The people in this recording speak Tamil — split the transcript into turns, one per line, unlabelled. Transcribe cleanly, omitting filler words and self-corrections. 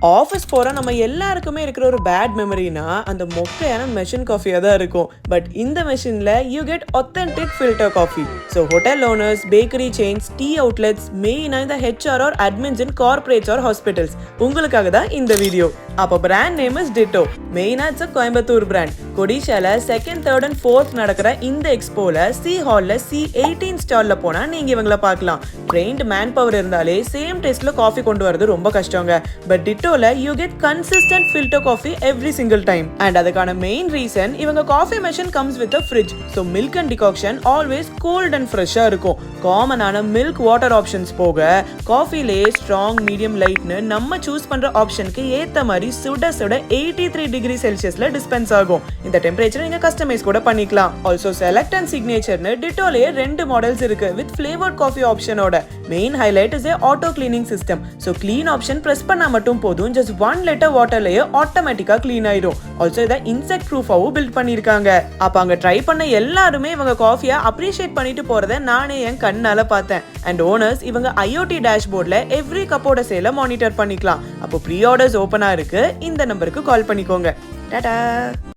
ஆஃபீஸ் போகிற நம்ம எல்லாருக்குமே இருக்கிற ஒரு பேட் மெமரினா அந்த மொக்கையான மெஷின் காஃபியாக தான் இருக்கும். பட் இந்த மெஷினில் you get authentic filter coffee. So hotel owners, bakery chains, tea outlets, மெயினாக இந்த HR or admins in corporates or hospitals உங்களுக்காக தான் இந்த வீடியோ. அப்போ பிராண்ட் நேம் இஸ் டிட்டோ. மெயினாக இட்ஸ் கோயம்புத்தூர் பிராண்ட். கொடிஷால 2nd, 3rd and 4th நடக்கிற இந்த எக்ஸ்போல சி ஹாலில் C18 ஸ்டாலில் போனால் நீங்கள் இவங்களை பார்க்கலாம். ட்ரெயின்டு மேன் பவர் இருந்தாலே சேம் டேஸ்ட்டில் காஃபி கொண்டு வரது ரொம்ப கஷ்டங்க. பட் டிட்டோல you get consistent filter coffee every single time. And அதுக்கான மெயின் ரீசன் இவங்க coffee machine comes with a fridge. So milk and decoction always cold and ஃப்ரெஷ்ஷாக இருக்கும். காமனான மில்க் வாட்டர் ஆப்ஷன்ஸ் போக காஃபிலேயே ஸ்ட்ராங், மீடியம், லைட்னு நம்ம சூஸ் பண்ணுற ஆப்ஷனுக்கு ஏற்ற மாதிரி சுட சுட 83 டிகிரி செல்சியஸ்ல டிஸ்பென்ஸ் ஆகும். இந்த டெம்பரேச்சர் நீங்க கஸ்டமைஸ் கூட பண்ணிக்கலாம். ஆல்சோ செலக்ட் அண்ட் சிக்னேச்சர்னு டிட்டோலயே 2 மாடல்ஸ் இருக்கு வித் ஃபிளேவர்ட் காஃபி ஆப்ஷனோட. Main highlight is auto cleaning system. So clean option press பண்ணா மட்டும் போதும், ஜஸ்ட் 1 லிட்டர் வாட்டர்லயே ஆட்டோமேட்டிக்கா கிளீன் ஆயிடும். ஆல்சோ இதை இன்செக்ட் ப்ரூஃபாவும் பில்ட் பண்ணிருக்காங்க. அப்ப அங்க ட்ரை பண்ண எல்லாருமே இவங்க காஃபியை அப்ரிஷியேட் பண்ணிட்டு போறதை நானே என் கண்ணால பார்த்தேன். அண்ட் ஓனர்ஸ் இவங்க IoT டேஷ்போர்ட்ல எவ்ரி கப்போட சேலை மானிட்டர் பண்ணிக்கலாம். அப்போ ப்ரீ ஆர்டர்ஸ் ஓப்பனா இருக்கு. இந்த நம்பருக்கு கால் பண்ணிக்கோங்க. டாடா.